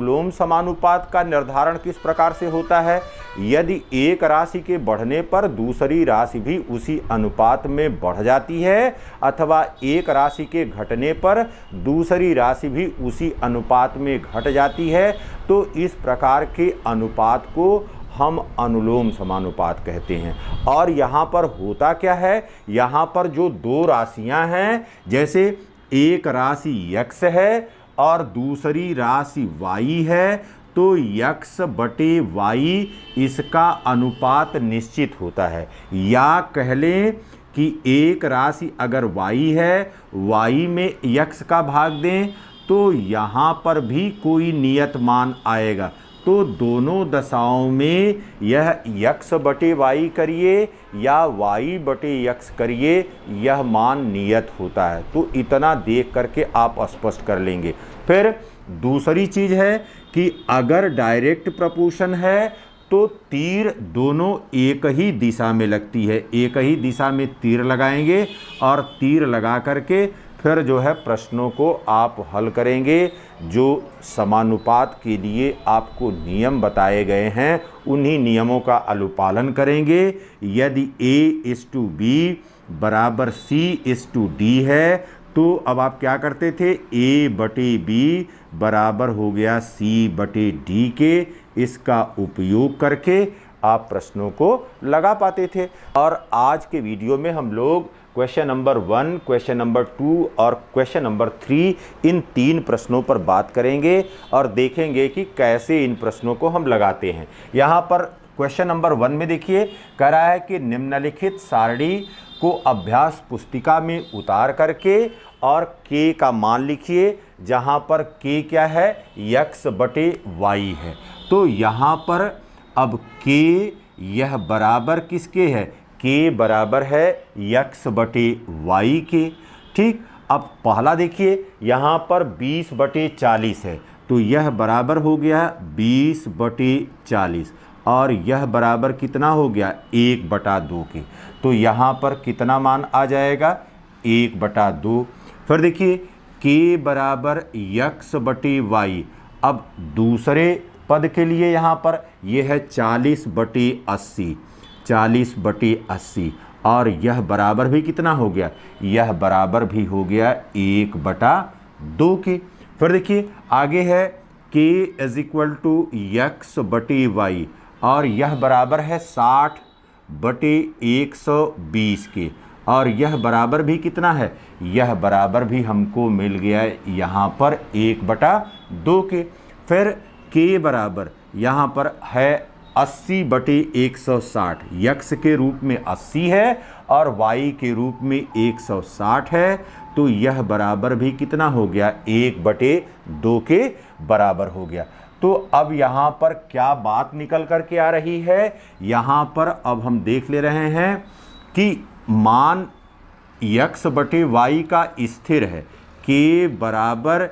अनुलोम समानुपात का निर्धारण किस प्रकार से होता है? यदि एक राशि के बढ़ने पर दूसरी राशि भी उसी अनुपात में बढ़ जाती है अथवा एक राशि के घटने पर दूसरी राशि भी उसी अनुपात में घट जाती है, तो इस प्रकार के अनुपात को हम अनुलोम समानुपात कहते हैं। और यहाँ पर होता क्या है, यहाँ पर जो दो राशियाँ हैं, जैसे एक राशि x है और दूसरी राशि y है, तो x बटे y इसका अनुपात निश्चित होता है। या कह लें कि एक राशि अगर y है, y में x का भाग दें तो यहाँ पर भी कोई नियत मान आएगा। तो दोनों दशाओं में यह x बटे y करिए या y बटे x करिए, यह मान नियत होता है। तो इतना देख करके आप स्पष्ट कर लेंगे। फिर दूसरी चीज़ है कि अगर डायरेक्ट प्रपोर्शन है तो तीर दोनों एक ही दिशा में लगती है। एक ही दिशा में तीर लगाएंगे और तीर लगा करके फिर जो है प्रश्नों को आप हल करेंगे। जो समानुपात के लिए आपको नियम बताए गए हैं उन्हीं नियमों का अनुपालन करेंगे। यदि A/B बराबर C/D है तो अब आप क्या करते थे, A/B बराबर हो गया C/D के। इसका उपयोग करके आप प्रश्नों को लगा पाते थे। और आज के वीडियो में हम लोग क्वेश्चन नंबर 1, क्वेश्चन नंबर 2 और क्वेश्चन नंबर 3 इन 3 प्रश्नों पर बात करेंगे और देखेंगे कि कैसे इन प्रश्नों को हम लगाते हैं। यहाँ पर क्वेश्चन नंबर 1 में देखिए, कह रहा है कि निम्नलिखित सारणी को अभ्यास पुस्तिका में उतार करके और k का मान लिखिए, जहाँ पर k क्या है, x बटे y है। तो यहाँ पर अब k यह बराबर किसके है, k बराबर है x बटे y के। ठीक, अब पहला देखिए यहाँ पर 20 बटे 40 है, तो यह बराबर हो गया 20 बटे 40 और यह बराबर कितना हो गया, 1/2 के। तो यहाँ पर कितना मान आ जाएगा, 1/2। फिर देखिए k बराबर x बटे y। अब दूसरे पद के लिए यहाँ पर यह है 40 बटे 80, 40 बटे 80 और यह बराबर भी कितना हो गया, यह बराबर भी हो गया 1/2 के। फिर देखिए आगे है k = x बटे y और यह बराबर है 60 बटे 120 के और यह बराबर भी कितना है, यह बराबर भी हमको मिल गया यहाँ पर 1/2 के। फिर k बराबर यहाँ पर है 80 बटे 160, x के रूप में 80 है और y के रूप में 160 है, तो यह बराबर भी कितना हो गया, 1/2 के बराबर हो गया। तो अब यहाँ पर क्या बात निकल कर के आ रही है, यहाँ पर अब हम देख ले रहे हैं कि मान x बटे y का स्थिर है, k बराबर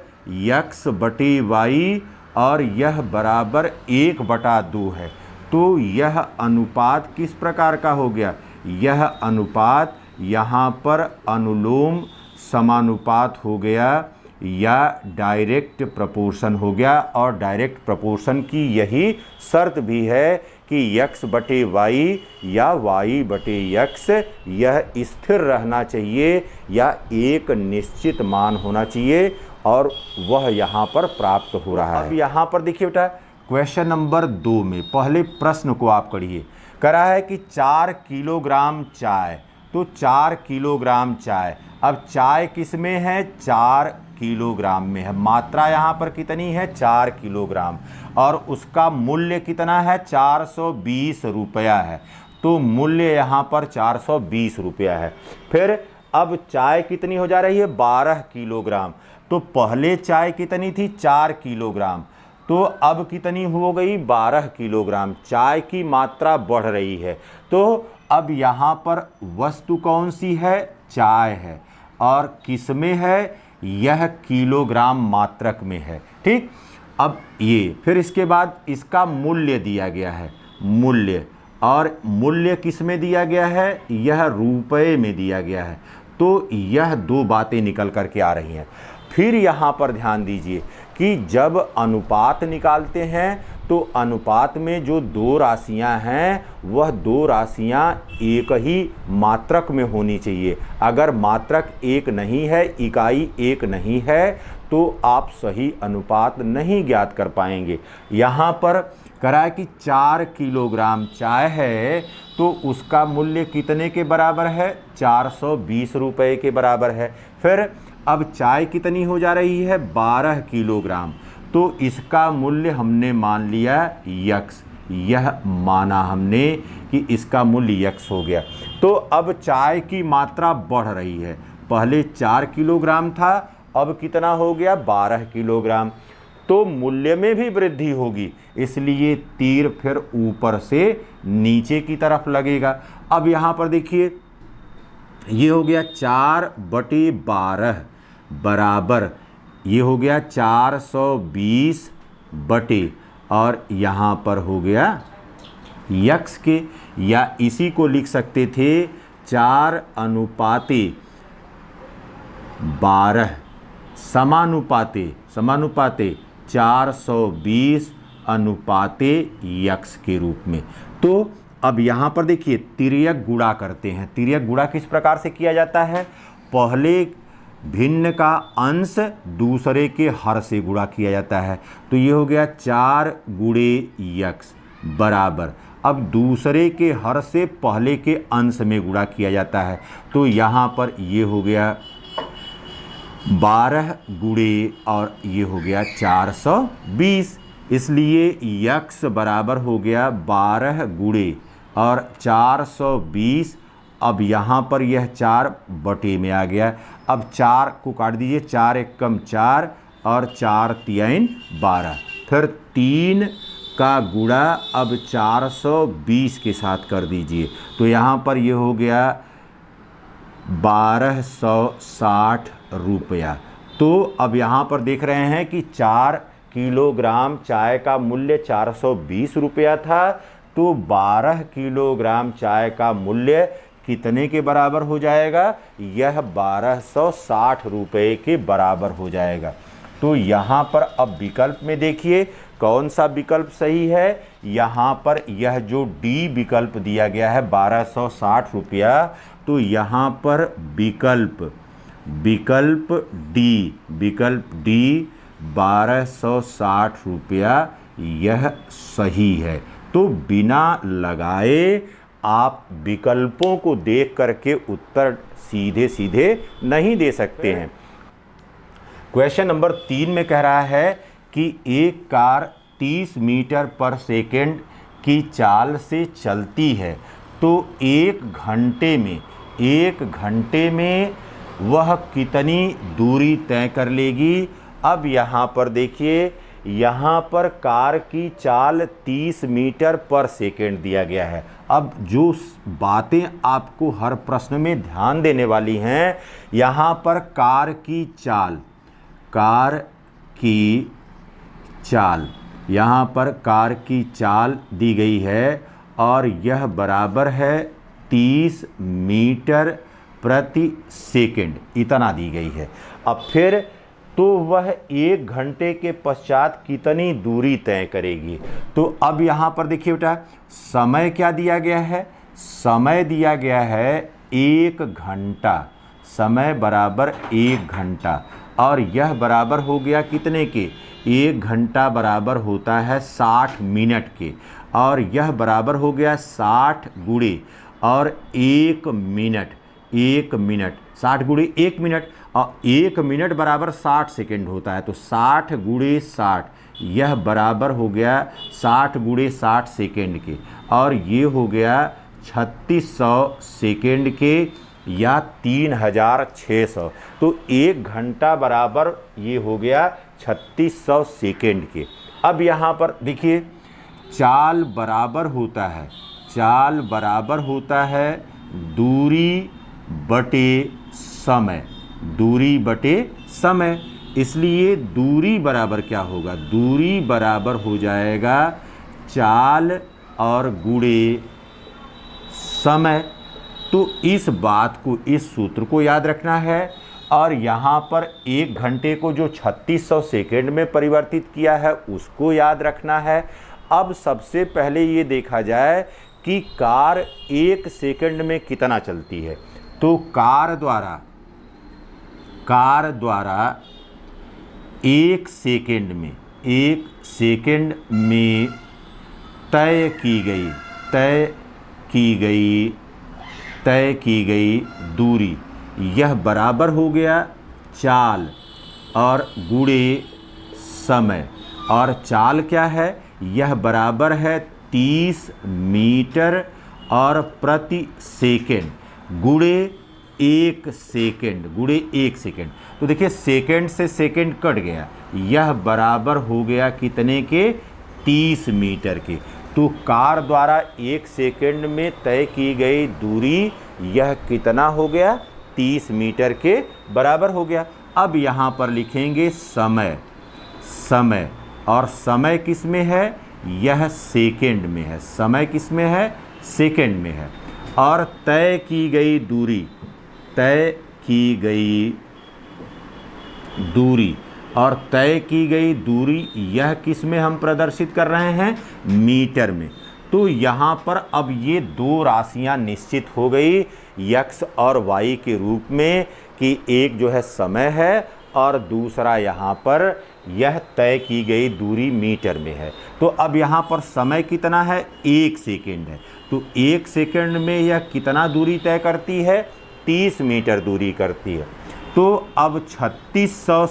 x बटे y और यह बराबर 1/2 है। तो यह अनुपात किस प्रकार का हो गया, यह अनुपात यहाँ पर अनुलोम समानुपात हो गया या डायरेक्ट प्रपोर्शन हो गया। और डायरेक्ट प्रपोर्शन की यही शर्त भी है कि x बटे y या y बटे x यह स्थिर रहना चाहिए या एक निश्चित मान होना चाहिए और वह यहाँ पर प्राप्त हो रहा है। अब यहाँ पर देखिए बेटा, क्वेश्चन नंबर 2 में पहले प्रश्न को आप करिए। कह रहा है कि 4 किलोग्राम चाय, तो 4 किलोग्राम चाय। अब चाय किस में है, 4 किलोग्राम में है। मात्रा यहाँ पर कितनी है, 4 किलोग्राम और उसका मूल्य कितना है, 420 रुपया है। तो मूल्य यहाँ पर 420 रुपया है। फिर अब चाय कितनी हो जा रही है, 12 किलोग्राम। तो पहले चाय कितनी थी, 4 किलोग्राम, तो अब कितनी हो गई, 12 किलोग्राम। चाय की मात्रा बढ़ रही है। तो अब यहाँ पर वस्तु कौन सी है, चाय है और किस में है, यह किलोग्राम मात्रक में है। ठीक, अब ये फिर इसके बाद इसका मूल्य दिया गया है, मूल्य, और मूल्य किस में दिया गया है, यह रुपये में दिया गया है। तो यह दो बातें निकल करके आ रही हैं। फिर यहाँ पर ध्यान दीजिए कि जब अनुपात निकालते हैं तो अनुपात में जो दो राशियां हैं वह दो राशियां एक ही मात्रक में होनी चाहिए। अगर मात्रक एक नहीं है, इकाई एक नहीं है, तो आप सही अनुपात नहीं ज्ञात कर पाएंगे। यहाँ पर करा है कि 4 किलोग्राम चाय है तो उसका मूल्य कितने के बराबर है? 420 रुपये के बराबर है। फिर अब चाय कितनी हो जा रही है? 12 किलोग्राम। तो इसका मूल्य हमने मान लिया यक्स, यह माना हमने कि इसका मूल्य यक्स हो गया। तो अब चाय की मात्रा बढ़ रही है, पहले 4 किलोग्राम था, अब कितना हो गया? 12 किलोग्राम। तो मूल्य में भी वृद्धि होगी, इसलिए तीर फिर ऊपर से नीचे की तरफ लगेगा। अब यहाँ पर देखिए, ये हो गया 4/12 बराबर, ये हो गया 420 बटे, और यहाँ पर हो गया यक्स के, या इसी को लिख सकते थे 4/12 समानुपाते 420 अनुपाते यक्स के रूप में। तो अब यहाँ पर देखिए तिर्यक गुणा करते हैं। तिर्यक गुणा किस प्रकार से किया जाता है? पहले भिन्न का अंश दूसरे के हर से गुणा किया जाता है। तो ये हो गया 4 गुणे यक्स बराबर, अब दूसरे के हर से पहले के अंश में गुणा किया जाता है। तो यहाँ पर ये हो गया 12 गुणे और ये हो गया 420, इसलिए यक्स बराबर हो गया 12 गुणे और 420। अब यहाँ पर यह 4 बटे में आ गया। अब 4 को काट दीजिए, 4 एकम 4 और 4 तियाइन 12, फिर 3 का गुणा अब 420 के साथ कर दीजिए। तो यहाँ पर ये हो गया 1260 रुपया। तो अब यहाँ पर देख रहे हैं कि 4 किलोग्राम चाय का मूल्य 420 रुपया था, तो 12 किलोग्राम चाय का मूल्य कितने के बराबर हो जाएगा? यह 1260 रुपये के बराबर हो जाएगा। तो यहाँ पर अब विकल्प में देखिए कौन सा विकल्प सही है। यहाँ पर यह जो डी विकल्प दिया गया है 1260 रुपया, तो यहाँ पर विकल्प डी 1260 रुपया यह सही है। तो बिना लगाए आप विकल्पों को देख करके उत्तर सीधे सीधे नहीं दे सकते हैं। क्वेश्चन नंबर 3 में कह रहा है कि एक कार 30 मीटर पर सेकेंड की चाल से चलती है, तो एक घंटे में वह कितनी दूरी तय कर लेगी? अब यहाँ पर देखिए, यहाँ पर कार की चाल 30 मीटर पर सेकेंड दिया गया है। अब जो बातें आपको हर प्रश्न में ध्यान देने वाली हैं, यहाँ पर कार की चाल दी गई है और यह बराबर है 30 मीटर प्रति सेकेंड, इतना दी गई है। अब फिर तो वह 1 घंटे के पश्चात कितनी दूरी तय करेगी? तो अब यहाँ पर देखिए बेटा, समय क्या दिया गया है? समय दिया गया है 1 घंटा, समय बराबर 1 घंटा, और यह बराबर हो गया कितने के? 1 घंटा बराबर होता है 60 मिनट के, और यह बराबर हो गया 60 गुणे और 1 मिनट, 60 गुणे 1 मिनट, और 1 मिनट बराबर 60 सेकेंड होता है। तो 60 गुणे 60 यह बराबर हो गया 60 गुणे 60 सेकेंड के, और ये हो गया 3600 सेकेंड के या 3600। तो 1 घंटा बराबर ये हो गया 3600 सेकेंड के। अब यहाँ पर देखिए, चाल बराबर होता है दूरी बटे समय, इसलिए दूरी बराबर क्या होगा? दूरी बराबर हो जाएगा चाल और गुणे समय। तो इस बात को, इस सूत्र को याद रखना है। और यहाँ पर 1 घंटे को जो 3600 सेकेंड में परिवर्तित किया है उसको याद रखना है। अब सबसे पहले ये देखा जाए कि कार 1 सेकंड में कितना चलती है। तो कार द्वारा 1 सेकंड में तय की गई दूरी, यह बराबर हो गया चाल और गुणे समय। और चाल क्या है? यह बराबर है 30 मीटर और प्रति सेकेंड गुणे 1 सेकेंड। तो देखिए सेकेंड से सेकेंड कट गया, यह बराबर हो गया कितने के? 30 मीटर के। तो कार द्वारा 1 सेकेंड में तय की गई दूरी यह कितना हो गया? 30 मीटर के बराबर हो गया। अब यहाँ पर लिखेंगे समय, और समय किस में है? यह सेकेंड में है। समय किस में है? सेकेंड में है। और तय की गई दूरी यह किस में हम प्रदर्शित कर रहे हैं? मीटर में। तो यहाँ पर अब ये 2 राशियाँ निश्चित हो गई x और y के रूप में कि एक जो है समय है और दूसरा यहाँ पर यह तय की गई दूरी मीटर में है। तो अब यहाँ पर समय कितना है? 1 सेकेंड है। तो 1 सेकेंड में यह कितना दूरी तय करती है? 30 मीटर दूरी करती है। तो अब 3600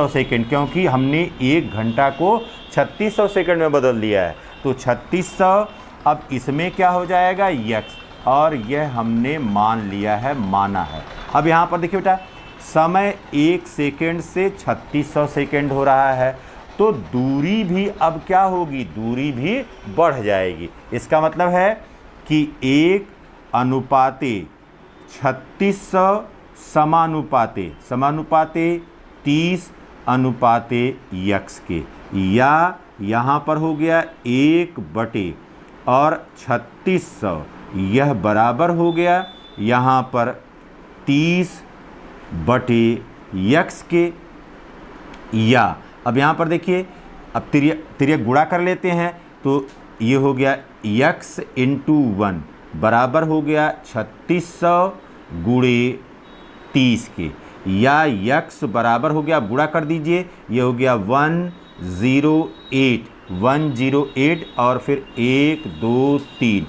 सेकेंड, क्योंकि हमने 1 घंटा को 3600 सेकेंड में बदल दिया है, तो 3600 अब इसमें क्या हो जाएगा? x, और यह हमने माना है। अब यहाँ पर देखिए बेटा, समय 1 सेकेंड से 3600 सेकेंड हो रहा है, तो दूरी भी अब क्या होगी? दूरी भी बढ़ जाएगी। इसका मतलब है कि 1 अनुपाते 3600 समानुपाते 30 अनुपाते x के, या यहाँ पर हो गया 1 बटे और 3600, यह बराबर हो गया यहाँ पर 30 बटे x के, या अब यहाँ पर देखिए, अब तिर्यक गुणा कर लेते हैं, तो ये हो गया x इंटू 1 बराबर हो गया 3600 गुणे 30 के, या x बराबर हो गया, गुणा कर दीजिए, ये हो गया 108 और फिर 1 2 3,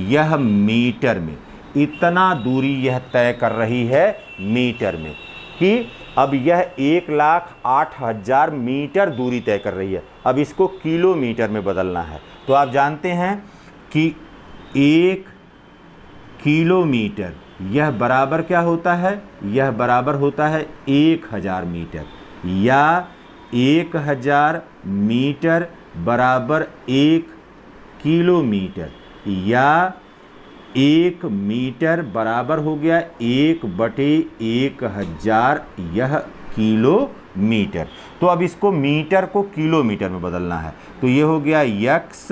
यह मीटर में। इतना दूरी यह तय कर रही है मीटर में, कि अब यह 1,08,000 मीटर दूरी तय कर रही है। अब इसको किलोमीटर में बदलना है। तो आप जानते हैं कि 1 किलोमीटर यह बराबर क्या होता है? यह बराबर होता है 1000 मीटर, या 1000 मीटर बराबर 1 किलोमीटर, या 1 मीटर बराबर हो गया 1/1000, यह किलोमीटर। तो अब इसको मीटर को किलोमीटर में बदलना है। तो ये हो गया x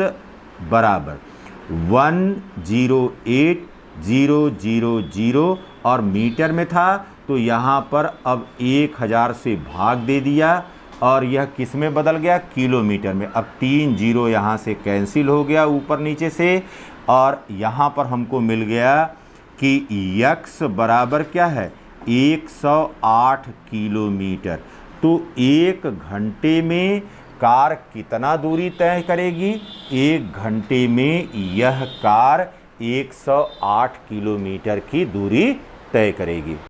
बराबर 108,000 और मीटर में था, तो यहाँ पर अब 1000 से भाग दे दिया और यह किस में बदल गया? किलोमीटर में। अब 3 0 यहाँ से कैंसिल हो गया ऊपर नीचे से, और यहाँ पर हमको मिल गया कि x बराबर क्या है? 108 किलोमीटर। तो 1 घंटे में कार कितना दूरी तय करेगी? 1 घंटे में यह कार 108 किलोमीटर की दूरी तय करेगी।